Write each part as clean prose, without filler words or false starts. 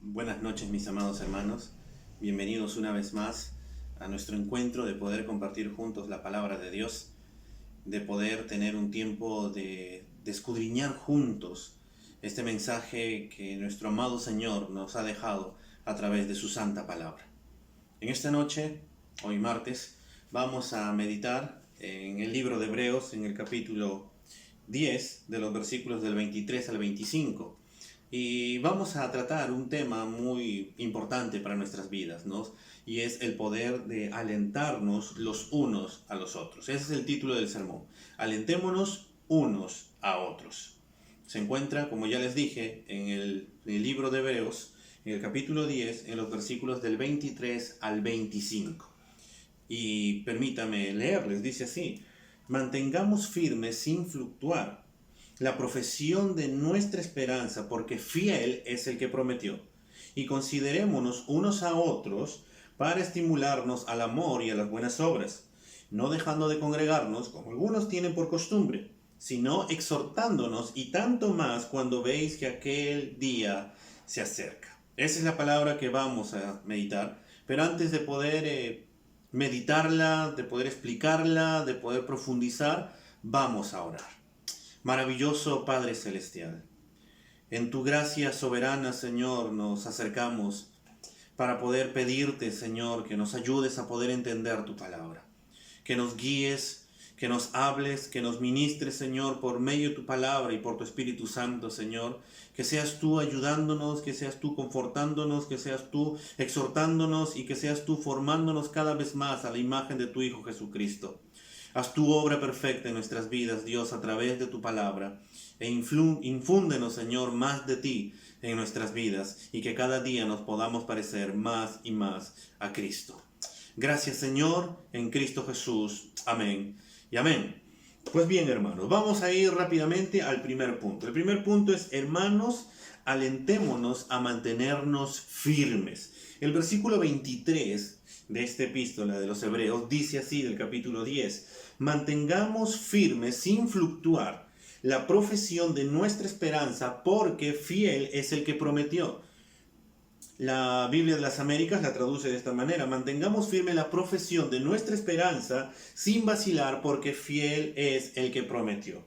Buenas noches, mis amados hermanos. Bienvenidos una vez más a nuestro encuentro de poder compartir juntos la palabra de Dios, de poder tener un tiempo de escudriñar juntos este mensaje que nuestro amado Señor nos ha dejado a través de su santa palabra. En esta noche, hoy martes, vamos a meditar en el libro de Hebreos, en el capítulo 10, de los versículos del 23 al 25. Y vamos a tratar un tema muy importante para nuestras vidas, ¿no? Y es el poder de alentarnos los unos a los otros. Ese es el título del sermón. Alentémonos unos a otros. Se encuentra, como ya les dije, en el libro de Hebreos, en el capítulo 10, en los versículos del 23 al 25. Y permítame leerles, dice así: mantengamos firmes sin fluctuar la profesión de nuestra esperanza, porque fiel es el que prometió. Y considerémonos unos a otros para estimularnos al amor y a las buenas obras, no dejando de congregarnos como algunos tienen por costumbre, sino exhortándonos, y tanto más cuando veis que aquel día se acerca. Esa es la palabra que vamos a meditar, pero antes de poder meditarla, de poder explicarla, de poder profundizar, vamos a orar. Maravilloso Padre Celestial, en tu gracia soberana, Señor, nos acercamos para poder pedirte, Señor, que nos ayudes a poder entender tu palabra, que nos guíes, que nos hables, que nos ministres, Señor, por medio de tu palabra y por tu Espíritu Santo, Señor, que seas tú ayudándonos, que seas tú confortándonos, que seas tú exhortándonos y que seas tú formándonos cada vez más a la imagen de tu Hijo Jesucristo. Haz tu obra perfecta en nuestras vidas, Dios, a través de tu palabra, e infúndenos, Señor, más de ti en nuestras vidas, y que cada día nos podamos parecer más y más a Cristo. Gracias, Señor, en Cristo Jesús. Amén y amén. Pues bien, hermanos, vamos a ir rápidamente al primer punto. El primer punto es: hermanos, alentémonos a mantenernos firmes. El versículo 23 de esta epístola de los Hebreos dice así, del capítulo 10: mantengamos firmes sin fluctuar la profesión de nuestra esperanza, porque fiel es el que prometió. La Biblia de las Américas la traduce de esta manera: mantengamos firme la profesión de nuestra esperanza sin vacilar, porque fiel es el que prometió.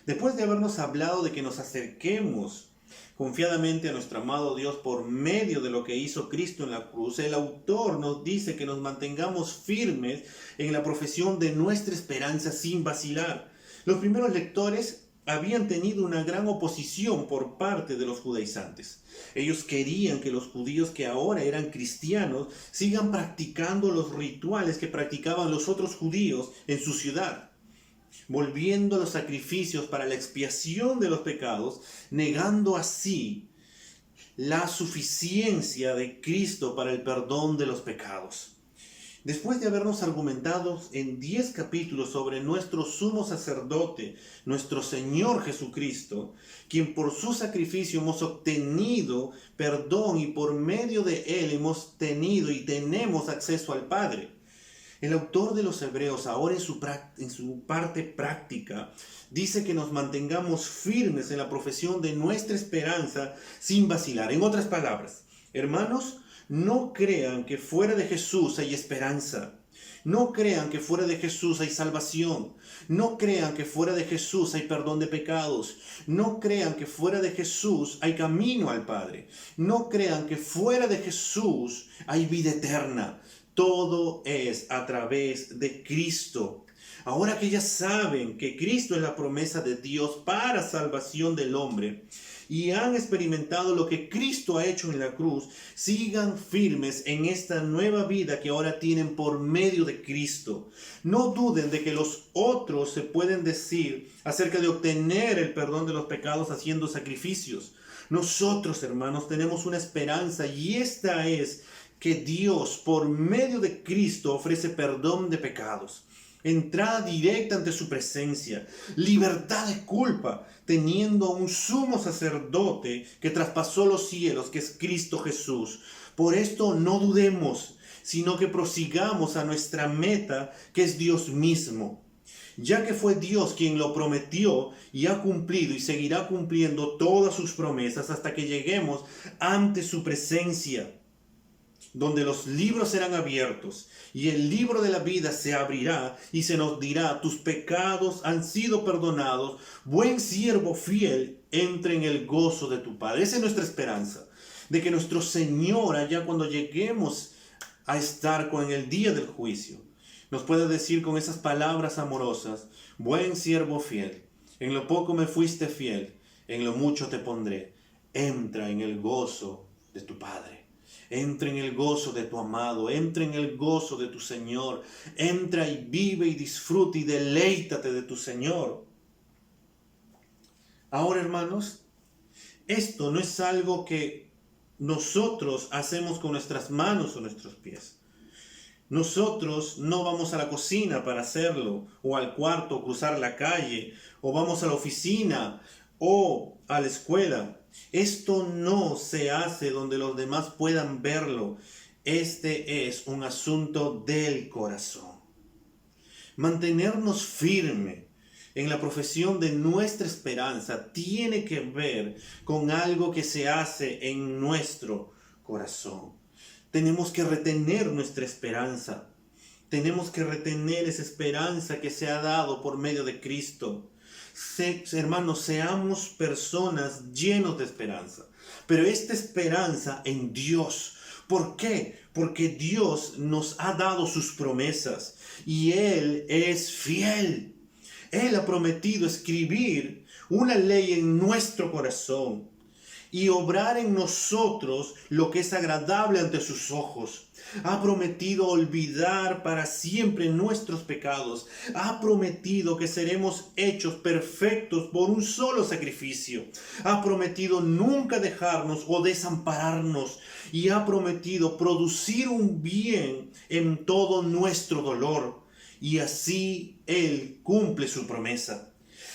Después de habernos hablado de que nos acerquemos confiadamente a nuestro amado Dios por medio de lo que hizo Cristo en la cruz, el autor nos dice que nos mantengamos firmes en la profesión de nuestra esperanza sin vacilar. Los primeros lectores habían tenido una gran oposición por parte de los judaizantes. Ellos querían que los judíos que ahora eran cristianos sigan practicando los rituales que practicaban los otros judíos en su ciudad, volviendo a los sacrificios para la expiación de los pecados, negando así la suficiencia de Cristo para el perdón de los pecados. Después de habernos argumentado en 10 capítulos sobre nuestro sumo sacerdote, nuestro Señor Jesucristo, quien por su sacrificio hemos obtenido perdón y por medio de él hemos tenido y tenemos acceso al Padre, el autor de los Hebreos, ahora en su parte práctica, dice que nos mantengamos firmes en la profesión de nuestra esperanza sin vacilar. En otras palabras, hermanos, no crean que fuera de Jesús hay esperanza. No crean que fuera de Jesús hay salvación. No crean que fuera de Jesús hay perdón de pecados. No crean que fuera de Jesús hay camino al Padre. No crean que fuera de Jesús hay vida eterna. Todo es a través de Cristo. Ahora que ya saben que Cristo es la promesa de Dios para salvación del hombre y han experimentado lo que Cristo ha hecho en la cruz, sigan firmes en esta nueva vida que ahora tienen por medio de Cristo. No duden de que los otros se pueden decir acerca de obtener el perdón de los pecados haciendo sacrificios. Nosotros, hermanos, tenemos una esperanza, y esta es que Dios, por medio de Cristo, ofrece perdón de pecados, entrada directa ante su presencia, libertad de culpa, teniendo a un sumo sacerdote que traspasó los cielos, que es Cristo Jesús. Por esto no dudemos, sino que prosigamos a nuestra meta, que es Dios mismo. ya que fue Dios quien lo prometió y ha cumplido y seguirá cumpliendo todas sus promesas hasta que lleguemos ante su presencia, donde los libros serán abiertos y el libro de la vida se abrirá y se nos dirá: tus pecados han sido perdonados, buen siervo fiel, entra en el gozo de tu Padre. Esa es nuestra esperanza, de que nuestro Señor, allá cuando lleguemos a estar con el día del juicio, nos puede decir con esas palabras amorosas: buen siervo fiel, en lo poco me fuiste fiel, en lo mucho te pondré, entra en el gozo de tu Padre. Entra en el gozo de tu amado, entra en el gozo de tu Señor, entra y vive y disfruta y deleítate de tu Señor. Ahora, hermanos, esto no es algo que nosotros hacemos con nuestras manos o nuestros pies. Nosotros no vamos a la cocina para hacerlo, o al cuarto, o cruzar la calle, o vamos a la oficina, o a la escuela. Esto no se hace donde los demás puedan verlo. Este es un asunto del corazón. Mantenernos firme en la profesión de nuestra esperanza tiene que ver con algo que se hace en nuestro corazón. Tenemos que retener nuestra esperanza. Tenemos que retener esa esperanza que se ha dado por medio de Cristo. Hermanos, seamos personas llenos de esperanza. Pero esta esperanza en Dios. ¿Por qué? Porque Dios nos ha dado sus promesas y Él es fiel. Él ha prometido escribir una ley en nuestro corazón y obrar en nosotros lo que es agradable ante sus ojos. Ha prometido olvidar para siempre nuestros pecados. Ha prometido que seremos hechos perfectos por un solo sacrificio. Ha prometido nunca dejarnos o desampararnos. Y ha prometido producir un bien en todo nuestro dolor. Y así Él cumple su promesa.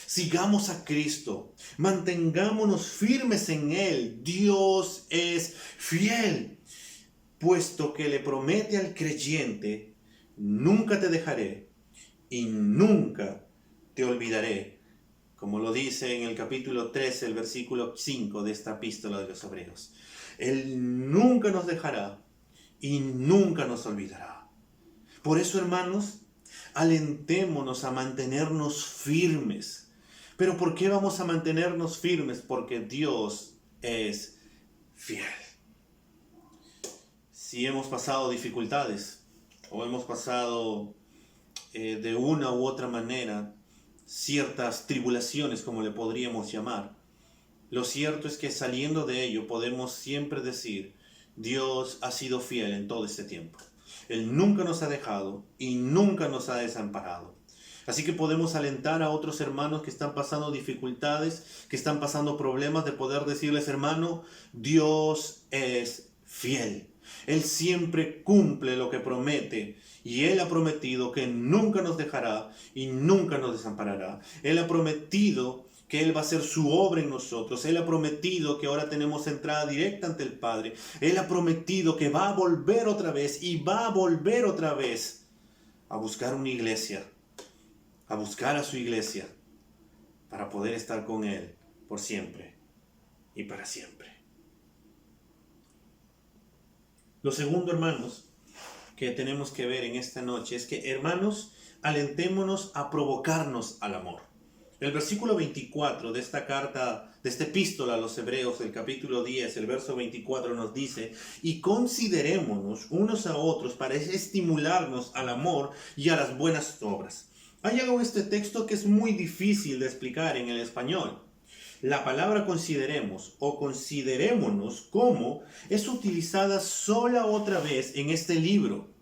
Sigamos a Cristo, mantengámonos firmes en Él. Dios es fiel, puesto que le promete al creyente: nunca te dejaré y nunca te olvidaré, como lo dice en el capítulo 13, el versículo 5 de esta epístola de los Hebreos. Él nunca nos dejará y nunca nos olvidará. Por eso, hermanos, alentémonos a mantenernos firmes. ¿Pero por qué vamos a mantenernos firmes? Porque Dios es fiel. Si hemos pasado dificultades o hemos pasado de una u otra manera ciertas tribulaciones, como le podríamos llamar, lo cierto es que saliendo de ello podemos siempre decir: Dios ha sido fiel en todo este tiempo. Él nunca nos ha dejado y nunca nos ha desamparado. Así que podemos alentar a otros hermanos que están pasando dificultades, que están pasando problemas, de poder decirles: hermano, Dios es fiel. Él siempre cumple lo que promete. Y Él ha prometido que nunca nos dejará y nunca nos desamparará. Él ha prometido que Él va a hacer su obra en nosotros. Él ha prometido que ahora tenemos entrada directa ante el Padre. Él ha prometido que va a volver otra vez y va a volver otra vez a buscar una iglesia, a buscar a su iglesia, para poder estar con Él por siempre y para siempre. Lo segundo, hermanos, que tenemos que ver en esta noche es que, hermanos, alentémonos a provocarnos al amor. El versículo 24 de esta carta, de esta epístola a los Hebreos, del capítulo 10, el verso 24 nos dice: y considerémonos unos a otros para estimularnos al amor y a las buenas obras. Hay algo en este texto que es muy difícil de explicar en el español. La palabra consideremos o considerémonos como es utilizada sola otra vez en este libro.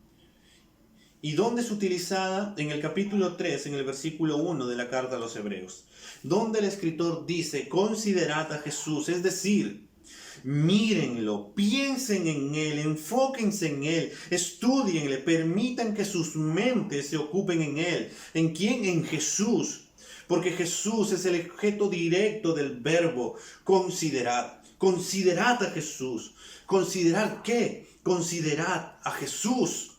¿Y dónde es utilizada? En el capítulo 3, en el versículo 1 de la carta a los Hebreos, donde el escritor dice: considerad a Jesús, es decir, mírenlo, piensen en Él, enfóquense en Él, estudienle, permitan que sus mentes se ocupen en Él. ¿En quién? En Jesús. Porque Jesús es el objeto directo del verbo considerad. Considerad a Jesús. ¿Considerad qué? Considerad a Jesús.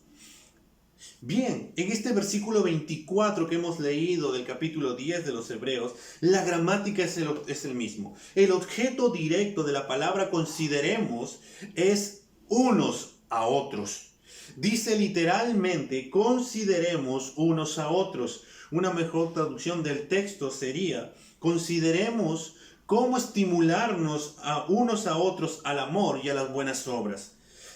Bien, en este versículo 24 que hemos leído del capítulo 10 de los Hebreos, la gramática es el mismo. El objeto directo de la palabra consideremos es unos a otros. Dice literalmente, consideremos unos a otros. Una mejor traducción del texto sería, consideremos cómo estimularnos a unos a otros al amor y a las buenas obras.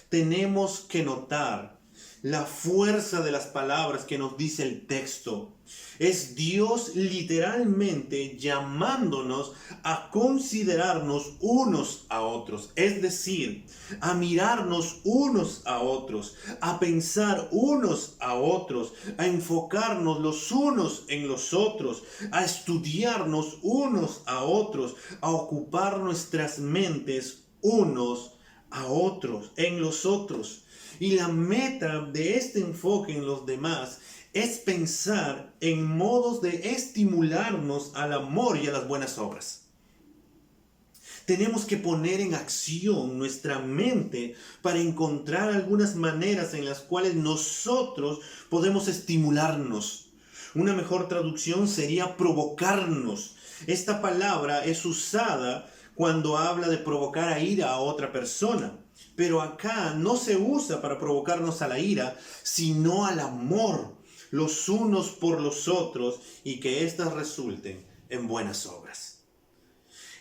Tenemos que notar la fuerza de las palabras que nos dice el texto. Es Dios literalmente llamándonos a considerarnos unos a otros, es decir, a mirarnos unos a otros, a pensar unos a otros, a enfocarnos los unos en los otros, a estudiarnos unos a otros, a ocupar nuestras mentes unos a otros, en los otros. Y la meta de este enfoque en los demás es pensar en modos de estimularnos al amor y a las buenas obras. Tenemos que poner en acción nuestra mente para encontrar algunas maneras en las cuales nosotros podemos estimularnos. Una mejor traducción sería provocarnos. Esta palabra es usada cuando habla de provocar a ira a otra persona. Pero acá no se usa para provocarnos a la ira, sino al amor, los unos por los otros, y que éstas resulten en buenas obras.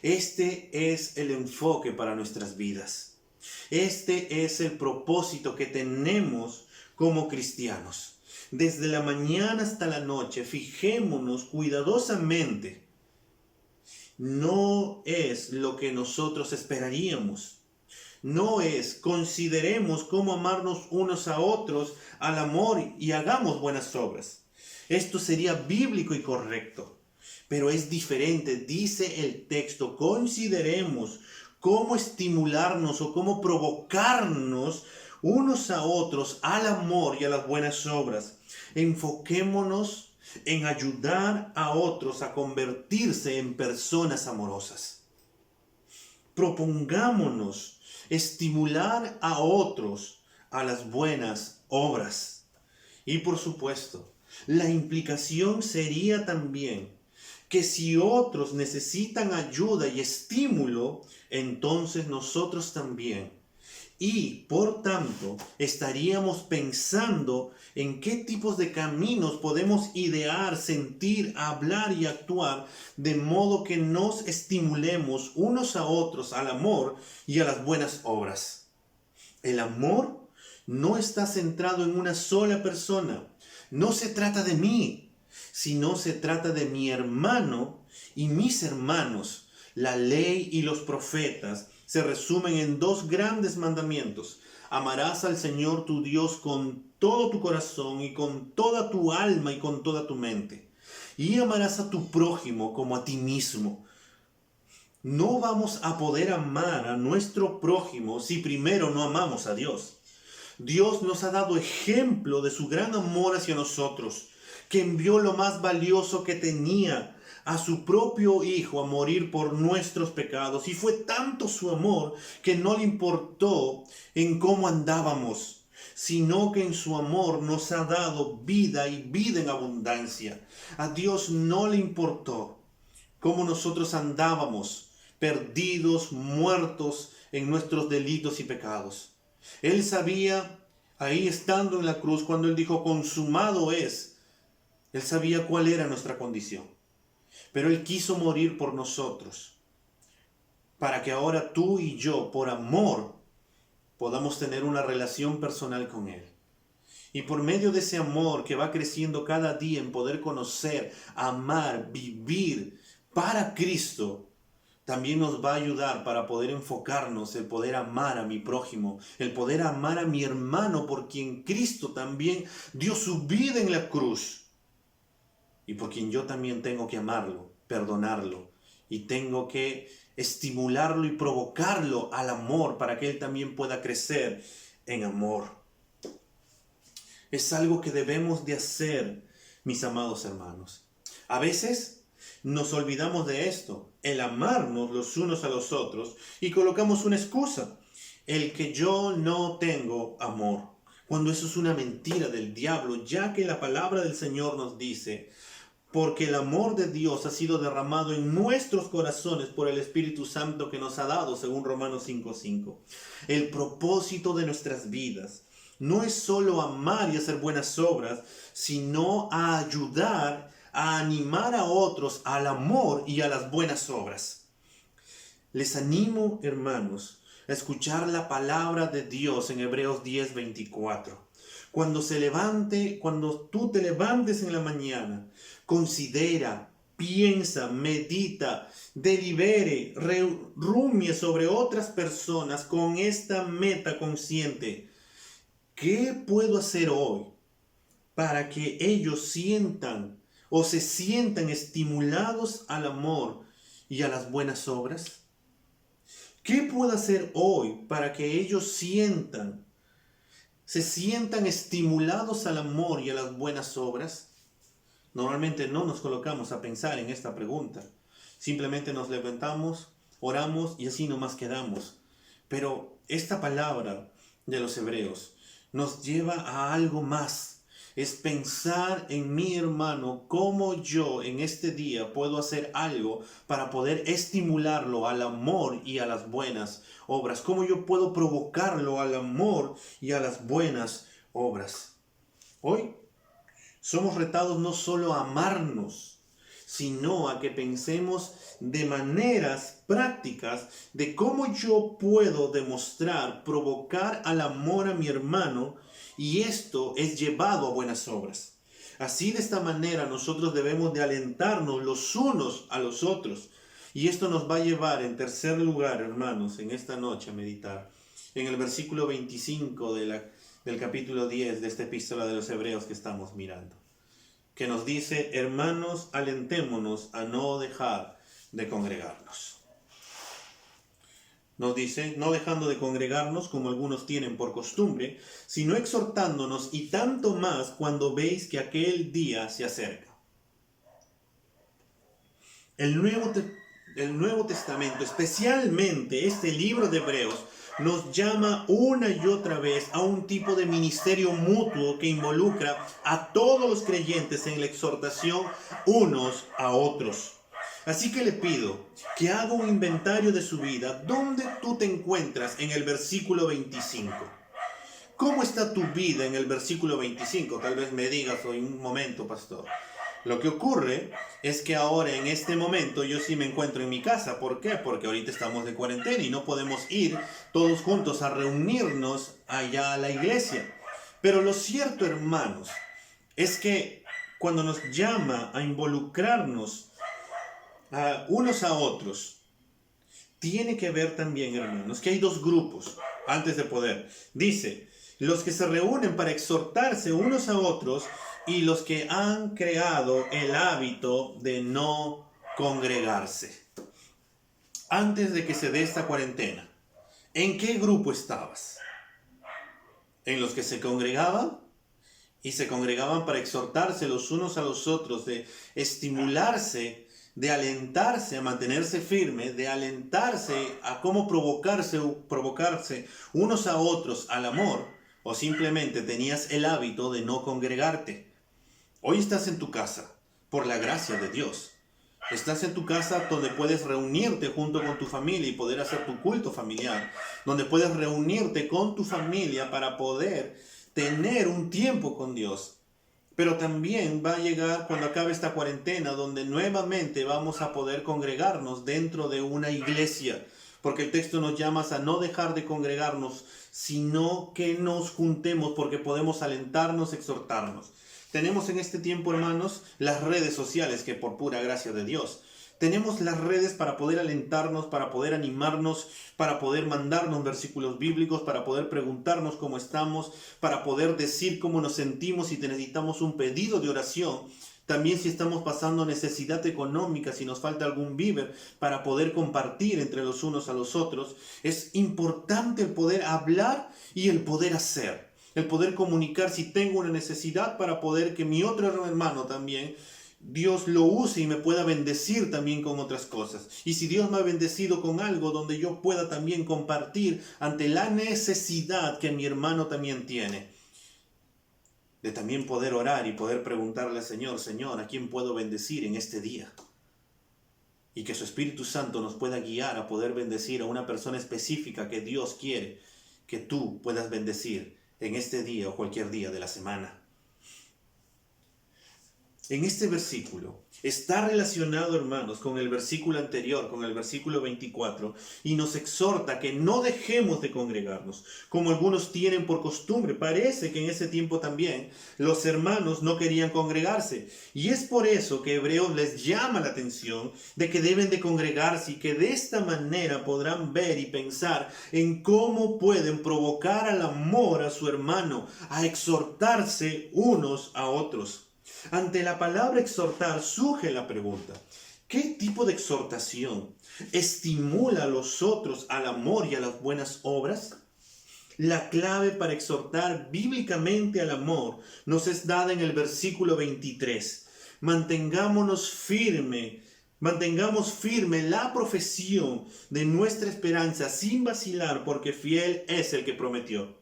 Este es el enfoque para nuestras vidas. Este es el propósito que tenemos como cristianos. Desde la mañana hasta la noche, fijémonos cuidadosamente. No es lo que nosotros esperaríamos. No es, consideremos cómo amarnos unos a otros al amor y hagamos buenas obras. Esto sería bíblico y correcto, pero es diferente. Dice el texto, consideremos cómo estimularnos o cómo provocarnos unos a otros al amor y a las buenas obras. Enfoquémonos en ayudar a otros a convertirse en personas amorosas. Propongámonos estimular a otros a las buenas obras. Y por supuesto, la implicación sería también que si otros necesitan ayuda y estímulo, entonces nosotros también. Y por tanto, estaríamos pensando en qué tipos de caminos podemos idear, sentir, hablar y actuar de modo que nos estimulemos unos a otros al amor y a las buenas obras. El amor no está centrado en una sola persona. No se trata de mí, sino se trata de mi hermano y mis hermanos. La ley y los profetas se resumen en dos grandes mandamientos. Amarás al Señor tu Dios con todo tu corazón y con toda tu alma y con toda tu mente. Y amarás a tu prójimo como a ti mismo. No vamos a poder amar a nuestro prójimo si primero no amamos a Dios. Dios nos ha dado ejemplo de su gran amor hacia nosotros, que envió lo más valioso que tenía, a su propio Hijo, a morir por nuestros pecados. Y fue tanto su amor que no le importó en cómo andábamos, sino que en su amor nos ha dado vida y vida en abundancia. A Dios no le importó cómo nosotros andábamos, perdidos, muertos en nuestros delitos y pecados. Él sabía, ahí estando en la cruz, cuando Él dijo, consumado es, Él sabía cuál era nuestra condición. Pero Él quiso morir por nosotros, para que ahora tú y yo, por amor, podamos tener una relación personal con Él. Y por medio de ese amor que va creciendo cada día en poder conocer, amar, vivir para Cristo, también nos va a ayudar para poder enfocarnos, el poder amar a mi prójimo, el poder amar a mi hermano por quien Cristo también dio su vida en la cruz. Y por quien yo también tengo que amarlo, perdonarlo, y tengo que estimularlo y provocarlo al amor para que él también pueda crecer en amor. Es algo que debemos de hacer, mis amados hermanos. A veces nos olvidamos de esto, el amarnos los unos a los otros, y colocamos una excusa, el que yo no tengo amor. cuando eso es una mentira del diablo, ya que la palabra del Señor nos dice: porque el amor de Dios ha sido derramado en nuestros corazones por el Espíritu Santo que nos ha dado, según Romanos 5:5. El propósito de nuestras vidas no es solo amar y hacer buenas obras, sino a ayudar, a animar a otros al amor y a las buenas obras. Les animo, hermanos, a escuchar la palabra de Dios en Hebreos 10:24. Cuando tú te levantes en la mañana, considera, piensa, medita, delibere, rumie sobre otras personas con esta meta consciente. ¿Qué puedo hacer hoy para que ellos sientan o se sientan estimulados al amor y a las buenas obras? ¿Qué puedo hacer hoy para que ellos se sientan estimulados al amor y a las buenas obras? Normalmente no nos colocamos a pensar en esta pregunta. Simplemente nos levantamos, oramos y así nomás quedamos. Pero esta palabra de los hebreos nos lleva a algo más. Es pensar en mi hermano, cómo yo en este día puedo hacer algo para poder estimularlo al amor y a las buenas obras. Cómo yo puedo provocarlo al amor y a las buenas obras. Hoy somos retados no solo a amarnos, sino a que pensemos de maneras prácticas de cómo yo puedo demostrar, provocar al amor a mi hermano, y esto es llevado a buenas obras. Así, de esta manera, nosotros debemos de alentarnos los unos a los otros. Y esto nos va a llevar, en tercer lugar, hermanos, en esta noche a meditar en el versículo 25 del capítulo 10 de esta epístola de los Hebreos que estamos mirando, que nos dice: hermanos, alentémonos a no dejar de congregarnos. Nos dice: no dejando de congregarnos como algunos tienen por costumbre, sino exhortándonos, y tanto más cuando veis que aquel día se acerca. El Nuevo Testamento, especialmente este libro de Hebreos, nos llama una y otra vez a un tipo de ministerio mutuo que involucra a todos los creyentes en la exhortación unos a otros. Así que le pido que haga un inventario de su vida. ¿Dónde tú te encuentras en el versículo 25? ¿Cómo está tu vida en el versículo 25? Tal vez me digas hoy: un momento, pastor. Lo que ocurre es que ahora, en este momento, yo sí me encuentro en mi casa. ¿Por qué? Porque ahorita estamos de cuarentena y no podemos ir todos juntos a reunirnos allá a la iglesia. Pero lo cierto, hermanos, es que cuando nos llama a involucrarnos unos a otros, tiene que ver también, hermanos, que hay dos grupos antes de poder. Dice: los que se reúnen para exhortarse unos a otros, y los que han creado el hábito de no congregarse. Antes de que se dé esta cuarentena, ¿en qué grupo estabas? ¿En los que se congregaban? Y se congregaban para exhortarse los unos a los otros, de estimularse, de alentarse a mantenerse firme, de alentarse a cómo provocarse unos a otros al amor, o simplemente tenías el hábito de no congregarte? Hoy estás en tu casa, por la gracia de Dios. Estás en tu casa donde puedes reunirte junto con tu familia y poder hacer tu culto familiar, donde puedes reunirte con tu familia para poder tener un tiempo con Dios. Pero también va a llegar cuando acabe esta cuarentena, donde nuevamente vamos a poder congregarnos dentro de una iglesia, porque el texto nos llama a no dejar de congregarnos, sino que nos juntemos, porque podemos alentarnos, exhortarnos. Tenemos en este tiempo, hermanos, las redes sociales, que por pura gracia de Dios. Tenemos las redes para poder alentarnos, para poder animarnos, para poder mandarnos versículos bíblicos, para poder preguntarnos cómo estamos, para poder decir cómo nos sentimos si necesitamos un pedido de oración. También si estamos pasando necesidad económica, si nos falta algún víver, para poder compartir entre los unos a los otros. Es importante el poder hablar y el poder hacer. El poder comunicar si tengo una necesidad, para poder que mi otro hermano también, Dios lo use y me pueda bendecir también con otras cosas. Y si Dios me ha bendecido con algo, donde yo pueda también compartir ante la necesidad que mi hermano también tiene. de también poder orar y poder preguntarle al Señor, Señor, ¿a quién puedo bendecir en este día? Y que su Espíritu Santo nos pueda guiar a poder bendecir a una persona específica que Dios quiere que tú puedas bendecir en este día o cualquier día de la semana. En este versículo está relacionado, hermanos, con el versículo anterior, con el versículo 24, y nos exhorta que no dejemos de congregarnos, como algunos tienen por costumbre. Parece que en ese tiempo también los hermanos no querían congregarse, y es por eso que Hebreos les llama la atención de que deben de congregarse y que de esta manera podrán ver y pensar en cómo pueden provocar al amor a su hermano, a exhortarse unos a otros. Ante la palabra exhortar surge la pregunta: ¿qué tipo de exhortación estimula a los otros al amor y a las buenas obras? La clave para exhortar bíblicamente al amor nos es dada en el versículo 23. Mantengamos firme la profesión de nuestra esperanza sin vacilar, porque fiel es el que prometió.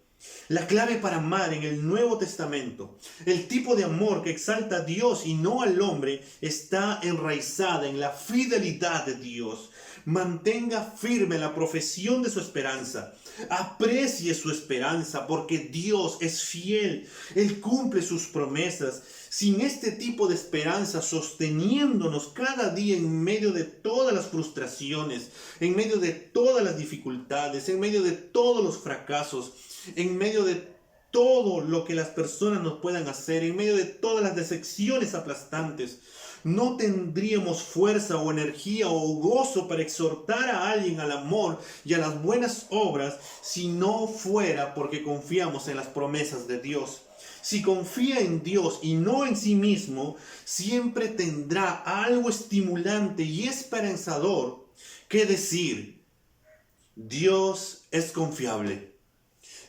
La clave para amar en el Nuevo Testamento, el tipo de amor que exalta a Dios y no al hombre, está enraizada en la fidelidad de Dios. Mantenga firme la profesión de su esperanza. Aprecie su esperanza, porque Dios es fiel. Él cumple sus promesas. Sin este tipo de esperanza sosteniéndonos cada día en medio de todas las frustraciones, en medio de todas las dificultades, en medio de todos los fracasos, en medio de todo lo que las personas nos puedan hacer, en medio de todas las decepciones aplastantes, no tendríamos fuerza o energía o gozo para exhortar a alguien al amor y a las buenas obras si no fuera porque confiamos en las promesas de Dios. Si confía en Dios y no en sí mismo, siempre tendrá algo estimulante y esperanzador que decir: Dios es confiable.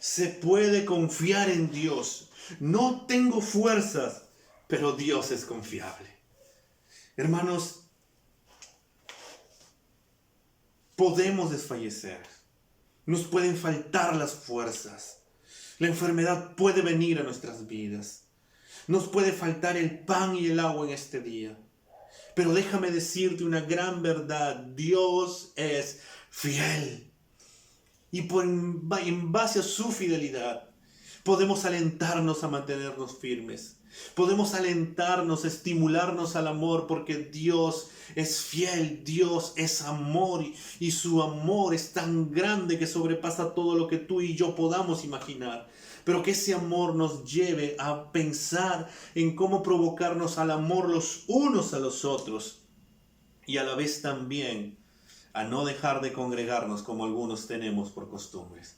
Se puede confiar en Dios. No tengo fuerzas, pero Dios es confiable. Hermanos, podemos desfallecer. Nos pueden faltar las fuerzas. La enfermedad puede venir a nuestras vidas. Nos puede faltar el pan y el agua en este día. Pero déjame decirte una gran verdad: Dios es fiel. Y en base a su fidelidad podemos alentarnos a mantenernos firmes. Podemos alentarnos, estimularnos al amor, porque Dios es fiel, Dios es amor, y su amor es tan grande que sobrepasa todo lo que tú y yo podamos imaginar. Pero que ese amor nos lleve a pensar en cómo provocarnos al amor los unos a los otros, y a la vez también a no dejar de congregarnos como algunos tenemos por costumbres.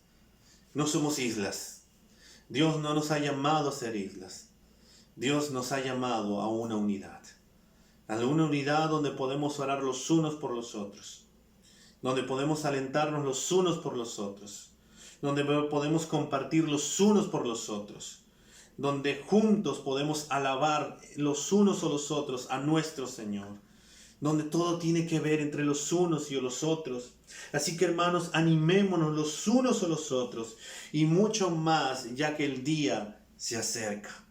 No somos islas. Dios no nos ha llamado a ser islas. Dios nos ha llamado a una unidad donde podemos orar los unos por los otros, donde podemos alentarnos los unos por los otros, donde podemos compartir los unos por los otros, donde juntos podemos alabar los unos o los otros a nuestro Señor, donde todo tiene que ver entre los unos y los otros. Así que, hermanos, animémonos los unos a los otros, y mucho más ya que el día se acerca.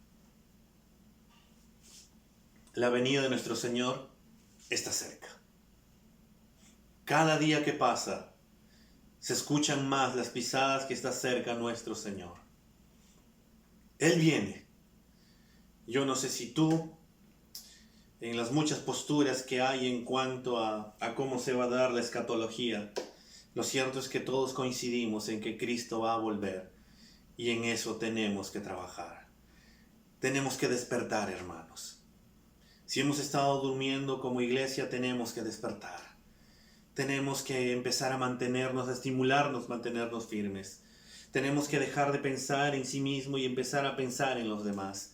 La venida de nuestro Señor está cerca. Cada día que pasa, se escuchan más las pisadas que está cerca nuestro Señor. Él viene. Yo no sé si tú, en las muchas posturas que hay en cuanto a cómo se va a dar la escatología, lo cierto es que todos coincidimos en que Cristo va a volver, y en eso tenemos que trabajar. Tenemos que despertar, hermanos. Si hemos estado durmiendo como iglesia, tenemos que despertar. Tenemos que empezar a mantenernos, a estimularnos, mantenernos firmes. Tenemos que dejar de pensar en sí mismo y empezar a pensar en los demás.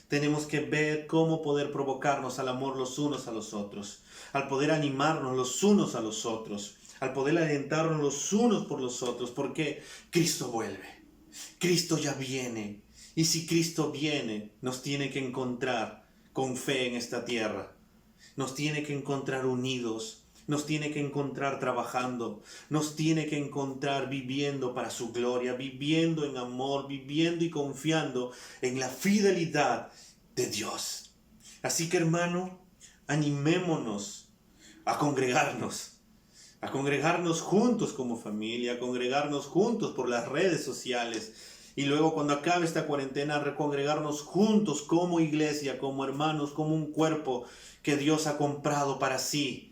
Tenemos que ver cómo poder provocarnos al amor los unos a los otros, al poder animarnos los unos a los otros, al poder alentarnos los unos por los otros, porque Cristo vuelve. Cristo ya viene. Y si Cristo viene, nos tiene que encontrar con fe en esta tierra. Nos tiene que encontrar unidos, Nos tiene que encontrar trabajando, nos tiene que encontrar viviendo para su gloria, viviendo en amor, viviendo y confiando en la fidelidad de Dios. Así que, hermano, animémonos a congregarnos juntos como familia, a congregarnos juntos por las redes sociales. Y luego, cuando acabe esta cuarentena, recongregarnos juntos como iglesia, como hermanos, como un cuerpo que Dios ha comprado para sí.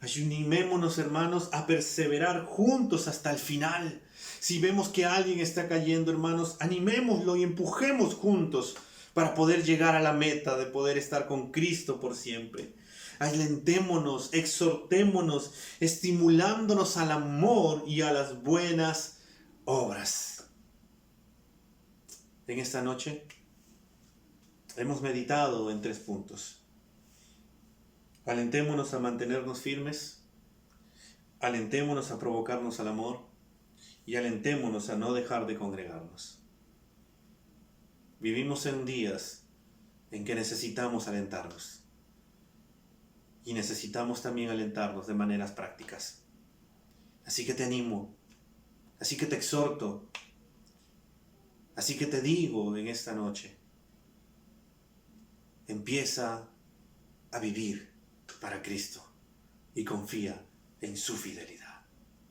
Animémonos, hermanos, a perseverar juntos hasta el final. Si vemos que alguien está cayendo, hermanos, animémoslo y empujemos juntos para poder llegar a la meta de poder estar con Cristo por siempre. Alentémonos, exhortémonos, estimulándonos al amor y a las buenas obras. En esta noche hemos meditado en 3 puntos. Alentémonos a mantenernos firmes, alentémonos a provocarnos al amor y alentémonos a no dejar de congregarnos. Vivimos en días en que necesitamos alentarnos y necesitamos también alentarnos de maneras prácticas. Así que te animo, así que te exhorto, así que te digo en esta noche, empieza a vivir para Cristo y confía en su fidelidad.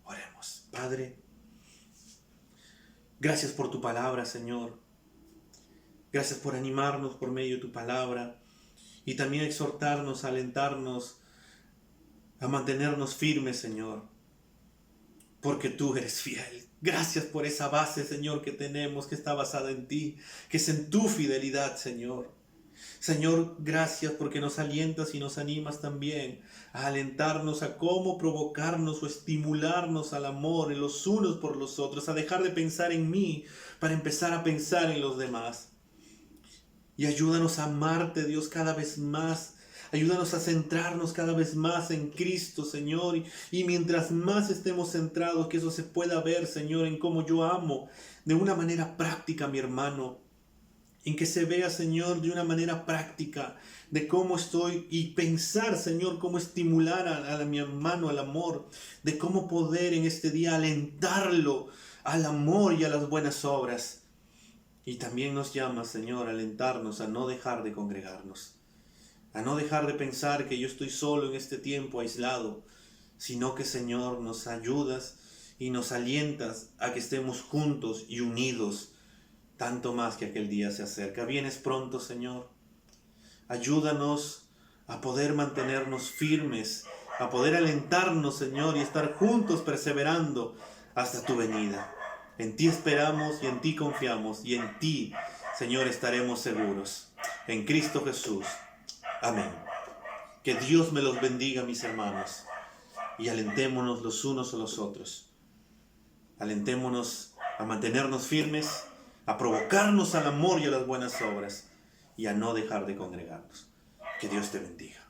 Oremos. Padre, gracias por tu palabra, Señor. Gracias por animarnos por medio de tu palabra y también exhortarnos, alentarnos a mantenernos firmes, Señor, porque tú eres fiel. Gracias por esa base, Señor, que tenemos, que está basada en ti, que es en tu fidelidad, Señor. Señor, gracias porque nos alientas y nos animas también a alentarnos a cómo provocarnos o estimularnos al amor en los unos por los otros, a dejar de pensar en mí para empezar a pensar en los demás. Y ayúdanos a amarte, Dios, cada vez más. Ayúdanos a centrarnos cada vez más en Cristo, Señor. Y mientras más estemos centrados, que eso se pueda ver, Señor, en cómo yo amo de una manera práctica a mi hermano. En que se vea, Señor, de una manera práctica de cómo estoy y pensar, Señor, cómo estimular a mi hermano al amor, de cómo poder en este día alentarlo al amor y a las buenas obras. Y también nos llama, Señor, a alentarnos a no dejar de congregarnos, a no dejar de pensar que yo estoy solo en este tiempo aislado, sino que, Señor, nos ayudas y nos alientas a que estemos juntos y unidos, tanto más que aquel día se acerca. Vienes pronto, Señor. Ayúdanos a poder mantenernos firmes, a poder alentarnos, Señor, y estar juntos perseverando hasta tu venida. En ti esperamos y en ti confiamos y en ti, Señor, estaremos seguros. En Cristo Jesús. Amén. Que Dios me los bendiga, mis hermanos, y alentémonos los unos a los otros. Alentémonos a mantenernos firmes, a provocarnos al amor y a las buenas obras y a no dejar de congregarnos. Que Dios te bendiga.